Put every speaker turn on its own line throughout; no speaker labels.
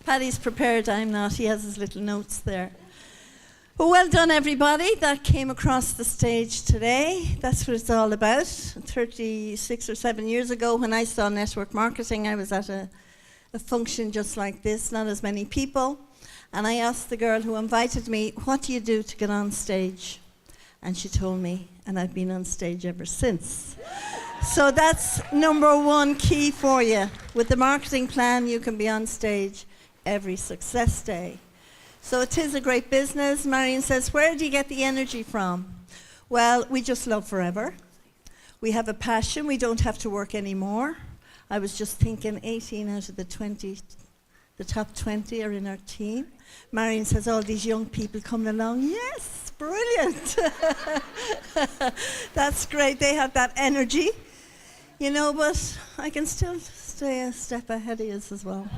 Paddy's prepared, I'm not. He has his little notes there. Well, well done, everybody. That came across the stage today. That's what it's all about. 36 or 7 years ago, when I saw network marketing, I was at a function just like this, not as many people. And I asked the girl who invited me, what do you do to get on stage? And she told me, and I've been on stage ever since. So that's number one key for you. With the marketing plan, you can be on stage every success day. So it is a great business. Marion says, where do you get the energy from? Well, we just love forever. We have a passion. We don't have to work anymore. I was just thinking 18 out of the 20, the top 20 are in our team. Marion says, all these young people coming along. Yes, brilliant. That's great. They have that energy. You know, but I can still stay a step ahead of you as well.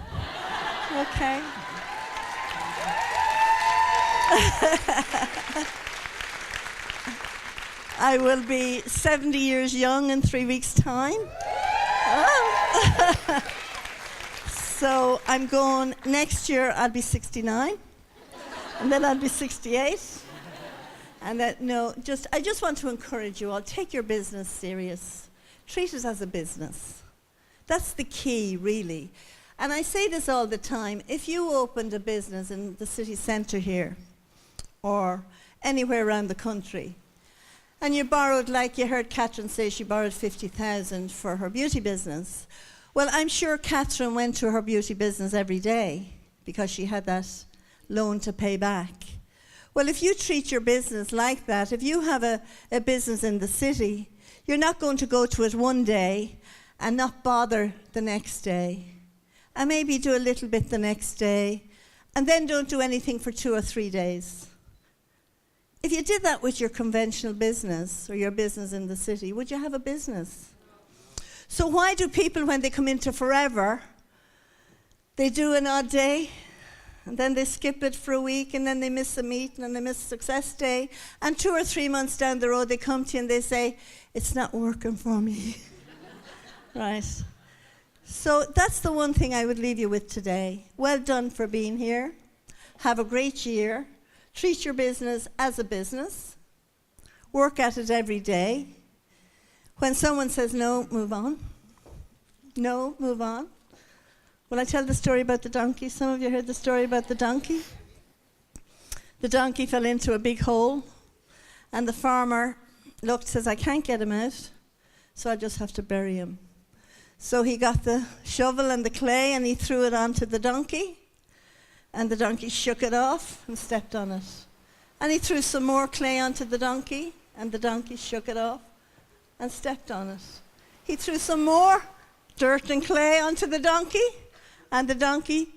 Okay. I will be 70 years young in 3 weeks' time. Oh. So I'm going, next year I'll be 69, and then I'll be 68. And that, no, I just want to encourage you all, take your business serious. Treat it as a business. That's the key, really. And I say this all the time, if you opened a business in the city centre here, or anywhere around the country, and you borrowed, like you heard Catherine say, she borrowed 50,000 for her beauty business. Well, I'm sure Catherine went to her beauty business every day because she had that loan to pay back. Well, if you treat your business like that, if you have a business in the city, you're not going to go to it one day and not bother the next day, and maybe do a little bit the next day, and then don't do anything for 2 or 3 days. If you did that with your conventional business or your business in the city, would you have a business? So why do people, when they come into Forever, they do an odd day, and then they skip it for a week, and then they miss a meeting, and they miss a success day, and 2 or 3 months down the road, they come to you and they say, it's not working for me. Right. So that's the one thing I would leave you with today. Well done for being here. Have a great year. Treat your business as a business. Work at it every day. When someone says no, move on. No, move on. Will I tell the story about the donkey? Some of you heard the story about the donkey. The donkey fell into a big hole, and the farmer looked, says, I can't get him out, so I just have to bury him. So he got the shovel and the clay, and he threw it onto the donkey, and the donkey shook it off and stepped on it. And he threw some more clay onto the donkey, and the donkey shook it off and stepped on it. He threw some more dirt and clay onto the donkey, and the donkey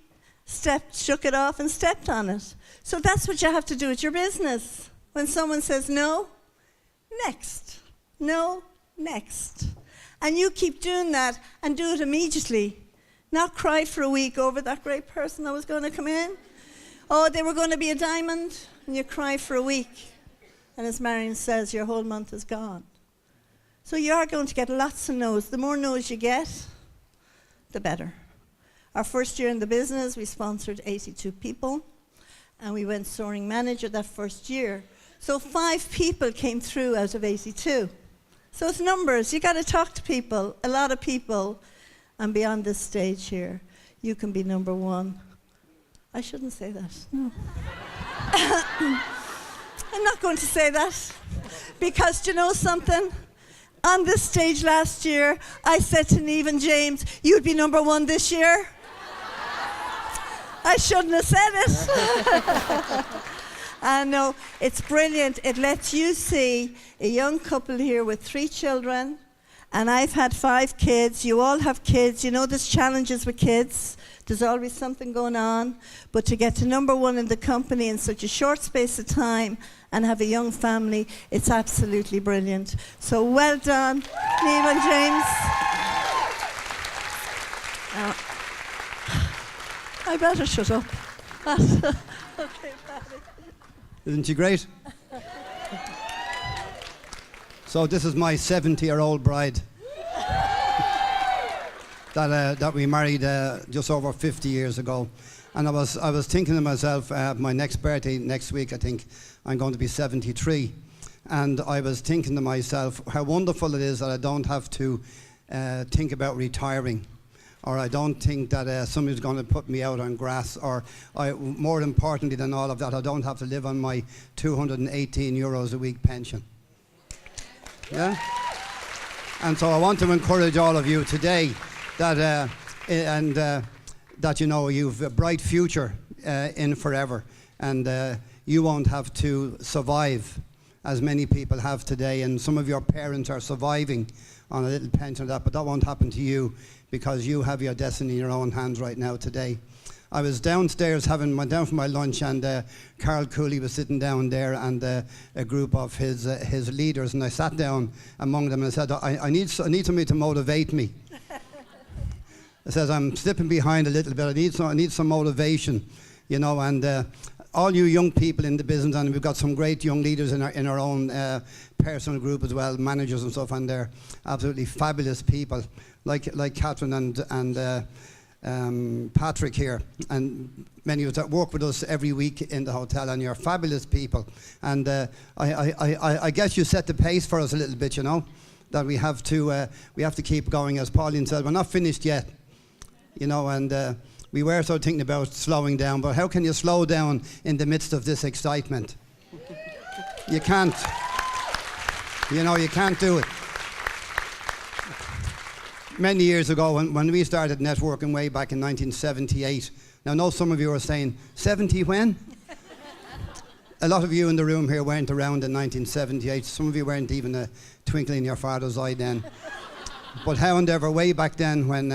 shook it off and stepped on it. So that's what you have to do with your business. When someone says no, next. No, next. And you keep doing that and do it immediately. Not cry for a week over that great person that was going to come in. Oh, they were going to be a diamond, and you cry for a week. And as Marion says, your whole month is gone. So you are going to get lots of no's. The more no's you get, the better. Our first year in the business, we sponsored 82 people, and we went soaring manager that first year. So 5 people came through out of 82. So it's numbers. You got to talk to people, a lot of people, and beyond this stage here, you can be number one. I shouldn't say that. No. I'm not going to say that, because do you know something? On this stage last year, I said to Neve and James, you'd be number one this year. I shouldn't have said it. I know, it's brilliant. It lets you see a young couple here with 3 children, and I've had 5 kids. You all have kids. You know there's challenges with kids. There's always something going on. But to get to number one in the company in such a short space of time and have a young family, it's absolutely brilliant. So well done, Neve and James. I better shut up. Okay, Paddy.
Isn't she great? So this is my 70-year-old bride. that we married just over 50 years ago. And I was thinking to myself, my next birthday next week, I think I'm going to be 73. And I was thinking to myself how wonderful it is that I don't have to think about retiring, or I don't think that somebody's going to put me out on grass, or more importantly than all of that, I don't have to live on my €218 a week pension. Yeah? And so I want to encourage all of you today that that you know you've a bright future in forever, and you won't have to survive as many people have today, and some of your parents are surviving on a little pension of that, but that won't happen to you because you have your destiny in your own hands right now today. I was downstairs went down for my lunch, and Carl Cooley was sitting down there, and a group of his leaders, and I sat down among them and I said, I need somebody to motivate me. I said, I'm slipping behind a little bit, I need some motivation, you know, and all you young people in the business, and we've got some great young leaders in our own personal group as well, managers and stuff, and they're absolutely fabulous people, like Catherine and Patrick here, and many of us that work with us every week in the hotel, and you're fabulous people. And I guess you set the pace for us a little bit, you know, that we have to keep going. As Pauline said, we're not finished yet, you know, and we were sort of thinking about slowing down, but how can you slow down in the midst of this excitement? You can't. You know, you can't do it. Many years ago, when we started networking way back in 1978, now I know some of you are saying, 70 when? A lot of you in the room here weren't around in 1978. Some of you weren't even a twinkle in your father's eye then. But however, way back then when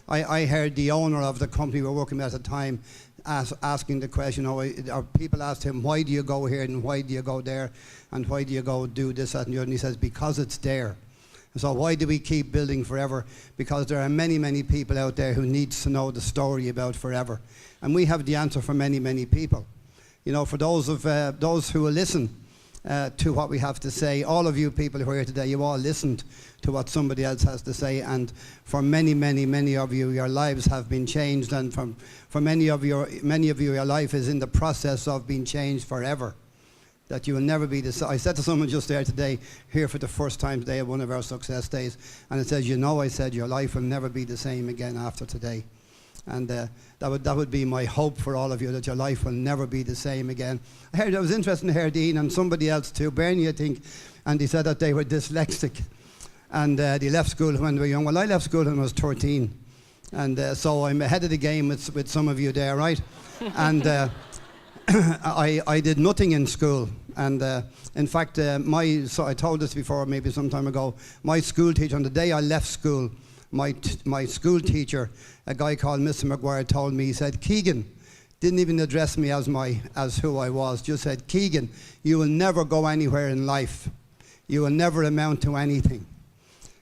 I heard the owner of the company we were working with at the time asking the question, or people asked him, why do you go here and why do you go there and why do you go do this, that and the other, and he says, because it's there. So why do we keep building forever? Because there are many, many people out there who needs to know the story about forever. And we have the answer for many, many people. You know, for those who will listen to what we have to say, all of you people who are here today, you all listened to what somebody else has to say, and for many, many, many of you, your lives have been changed, and for many of you, your life is in the process of being changed forever. That you will never be the same. I said to someone just there today, here for the first time today at one of our success days, and it says, you know, I said, your life will never be the same again after today. And that would be my hope for all of you, that your life will never be the same again. I was interested to hear Dean and somebody else too, Bernie I think, and he said that they were dyslexic. And they left school when they were young. Well, I left school when I was 13. And so I'm ahead of the game with some of you there, right? And I did nothing in school. And in fact, so I told this before, maybe some time ago, my school teacher, on the day I left school, my school teacher, a guy called Mr. McGuire, told me, he said, Keegan, didn't even address me as who I was, just said, Keegan, you will never go anywhere in life. You will never amount to anything.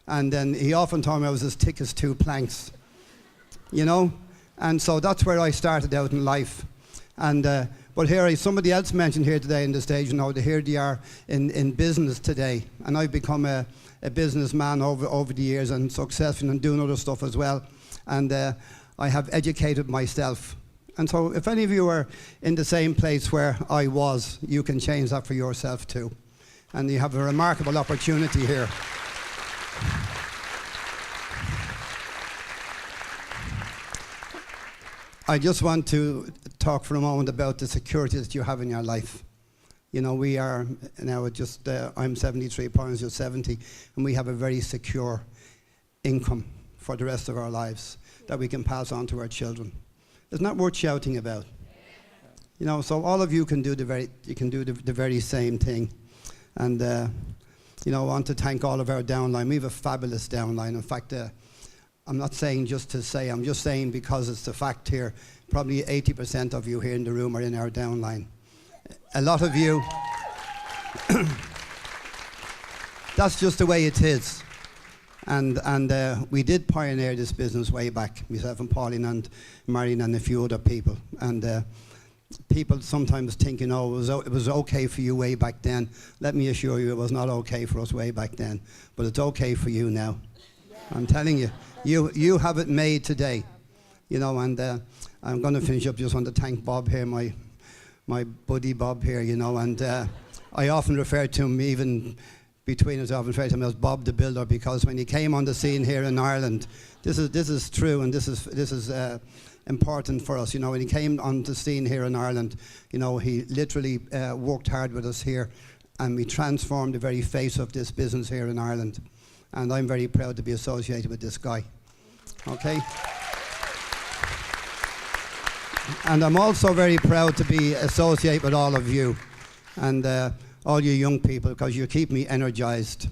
And then he often told me I was as thick as two planks, you know? And so that's where I started out in life. And but here, somebody else mentioned here today in the stage, you know, here they are in business today. And I've become a businessman over the years, and successful and doing other stuff as well. And I have educated myself. And so if any of you are in the same place where I was, you can change that for yourself too. And you have a remarkable opportunity here. I just want to talk for a moment about the security that you have in your life. You know, we are now just, I'm 73, Pauline's just 70, and we have a very secure income for the rest of our lives that we can pass on to our children. It's not worth shouting about. You know, so all of you can do the very same thing. And, you know, I want to thank all of our downline. We have a fabulous downline. In fact, I'm not saying just to say, I'm just saying because it's the fact here, probably 80% of you here in the room are in our downline. A lot of you, that's just the way it is. And we did pioneer this business way back, myself and Pauline and Marion and a few other people. And people sometimes think, you know, it was okay for you way back then. Let me assure you, it was not okay for us way back then. But it's okay for you now. I'm telling you, you have it made today. You know, and I'm going to finish up. Just want to thank Bob here, my buddy Bob here, you know, and I often refer to him, even between us, I often refer to him as Bob the Builder, because when he came on the scene here in Ireland, this is true, and this is important for us. You know, when he came on the scene here in Ireland, you know, he literally worked hard with us here, and we transformed the very face of this business here in Ireland. And I'm very proud to be associated with this guy. Okay? And I'm also very proud to be associated with all of you and all you young people, because you keep me energized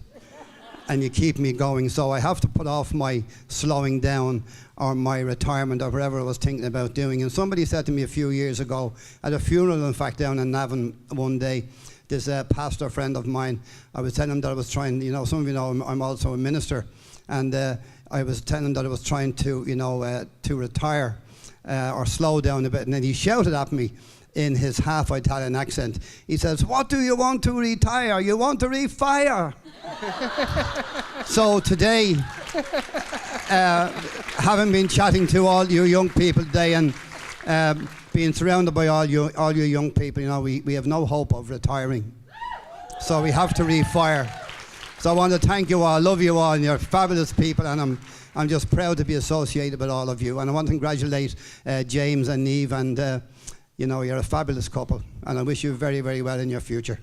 and you keep me going. So I have to put off my slowing down or my retirement or whatever I was thinking about doing. And somebody said to me a few years ago, at a funeral, in fact, down in Navan one day, this pastor friend of mine, I was telling him that I was trying, you know, some of you know I'm also a minister, and I was telling him that I was trying to, you know, to retire or slow down a bit. And then he shouted at me in his half Italian accent. He says, "What do you want to retire? You want to refire?" So today, having been chatting to all you young people today and being surrounded by all you young people, you know, we have no hope of retiring. So we have to refire. So I want to thank you all, love you all, and you're fabulous people, and I'm just proud to be associated with all of you. And I want to congratulate James and Neve, and you know, you're a fabulous couple, and I wish you very, very well in your future.